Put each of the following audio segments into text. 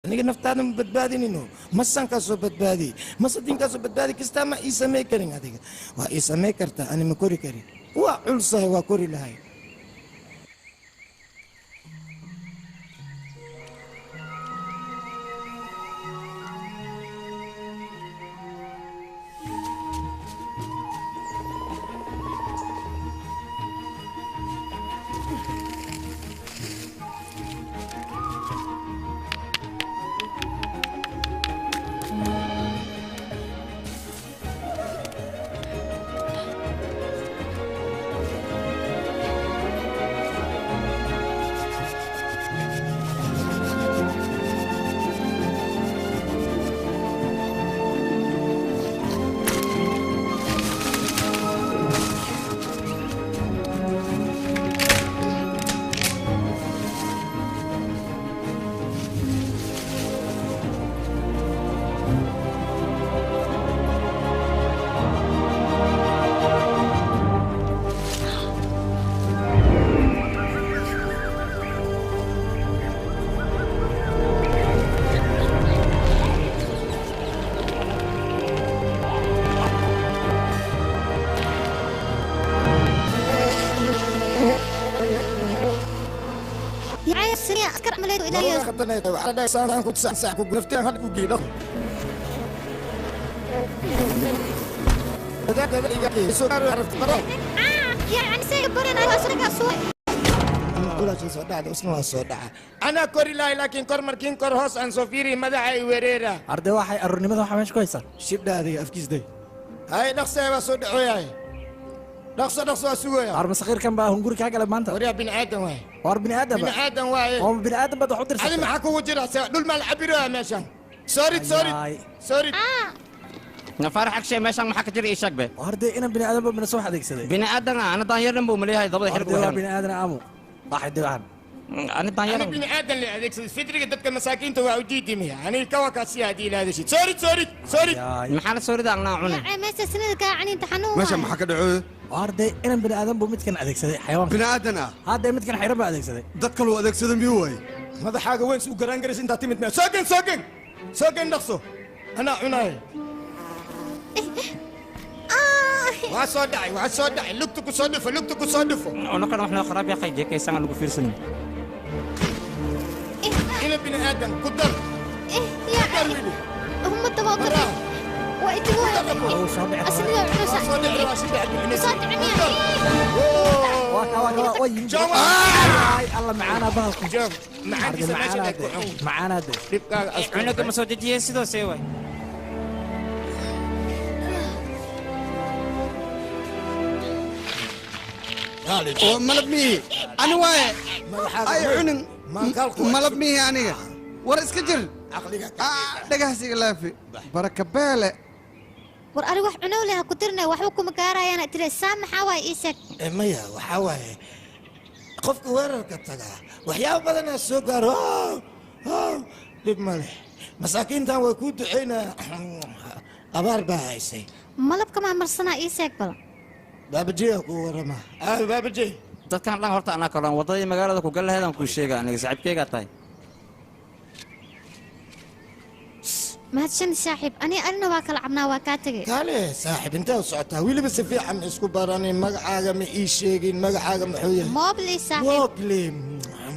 aniga naftaada ma badbaadinino masan ka soo badbaadi masadin ka soo badbaadi kasta ma ii samee karin adiga waa ii samee kartaa ani ma kori karin waa culsahay waa kori lahay أنا سأنا كنت سأساعد كنت هذا كوجينا هذا اللي سؤال عرفت مرة يعني سيبرنا أنا أسرق أسوأ كل شيء صدق اسمه صدق أنا كوري لا لكن كور كين كور هوس أن سوفيري ماذا عي وريرة أرده واحد أرني ماذا حماش كويسة شبدا هذه أفكيس ده هاي نقصة وصدق وياي نقصة سويا أرم صغير كم بقى هنقول كحاجة لما أنت وريا بني آدم واي وار بني آدم بني آدم واي هو بني آدم بدو حضر أنا معك وجرا دول ما العبيرة ماشان سوري نفرحك شيء ماشان ما حكتير إيش شقبة وارده إنا بني آدم من سوى حدك سدي بني آدم أنا ضاير نبو مليها ضبط حلو وارده بني آدم عمو واحد ده واحد أنا ضاير أنا بني آدم اللي هذيك الفدرة قدك المساكين تو وجيتي مية أنا الكواكاسي هذه هذا شيء سوري محل سوري ده أنا عونه يعني ما سنة كعني امتحانوها ماشي ما حكى دعوه وارده إنا بني آدم بمت كان أديك سدي حيوان بني آدم هذا مت كان حيربا أديك سدي دكلوا أديك سدم بيوي هذا حاجة وين سوق رانجرس أنت تيمت ساكن نقصه أنا عناي وعاد صدعي لقتك صدفه أنا كنا إحنا خراب يا أخي جيك يسمع نقول في سنين إلى بني آدم قدر يعني هم التواضع وإتوا صابع أسمع الله معانا بهاكم معانا ده أنا كم سويت جيسي ده سوي ملب ميه أنا واي أي عنن ملب ميه يعني ورس كجر دقاسي لافي بركة بالة war ari wax cunow leh ku tirnay waxba kuma gaarayaan tire saamaxa way isag maya waxa waaye qofka weerarka taga waxyaabo badan soo gaaro dib male masaakiintan way ku duceynaa abaar baa haysay malabka ma marsana isag bal baabajiya ku warama baabajiy dadkan dhan horta anaa kalaan wadadii magaalada ku gal lahaydaan kuu sheega aniga saaxiibkeygaa tahay mahadsan saaxiib anina waa kala cabnaa waa kaa tegay kaale saaxiib intee u socotaa weliba si fiican isku baranin magacaaga ma ii sheegin magacaaga muxuu yahay moobli saaxiib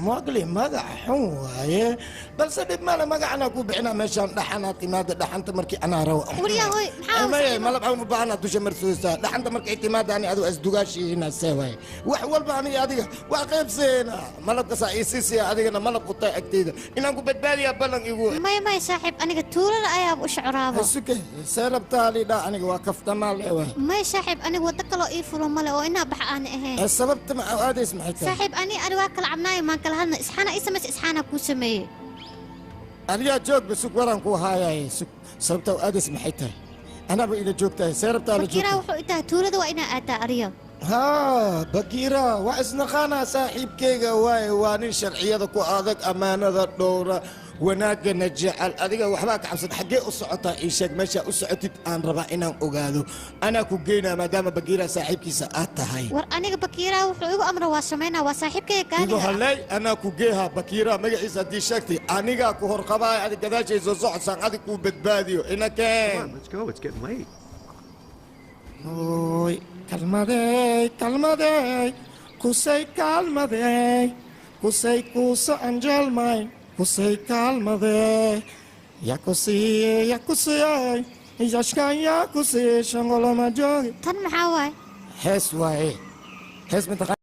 mogli magac xun waaye balse dhib male magacana ku bixinaa meeshaan dhaxanaa timaada dhaxanta markii anaa rawa waryahoy maxaa malab aan u baahanaa dusha marsooysaa dhaxanta markay timaada ani adigu isdugaashiina see waaye wax walba aniga adiga waa qaybseena malabka saa iisiisiya adigana malab qutaa agteyda inaan ku badbaadiyaa ballan igu may saaxiib aniga tuulada ayaa u shacraaba suke seerabtaa lidhaa aniga waa kaftamaa leewa may saaxiib aniga wada kaloo ii fulo male oo inaa bax aan ahayn sababta ma aadays maxay tahay saaxiib ani waa kala cabnaayo maan kala hadna isxaana isamas isxaana ku sameeyay adiga joog basug waran ku haayay sababta aadays maxay tahay anaba ila joogtahay seerabtaa la joogtaa wuxuu intaa tuulada waa inaa aadaa ariyo bakiira waa isnaqaanaa saaxiibkeyga waaye waa nin sharciyada ku adag ammaanada dhowra wanaagana jecel adiga waxbaa ka cabsad xaggee u socotaa ii sheeg meesha u socotid aan rabaa inaan ogaado anaa ku geynaa maadaama bakiira saaxiibkiisa aad tahay war aniga bakiiraa wuxuu igu amra waa samaynaa waa saaxiibkayga igu gaaniga halay anaa ku geeha bakiira magaciisa haddii sheegtay anigaa ku horqabaaya adig gadaashay soo socodsaan adig kuu badbaadiyo inakeen Let's go. It's getting late. Oi, kalmadey, kalmadey, kusay kalmadey, kusay kusa anjalmay, kusay kalmadey, yakusiyay, yashkan yakusi, shangolama jogi. tan maxaa waaye Hees waaye, hees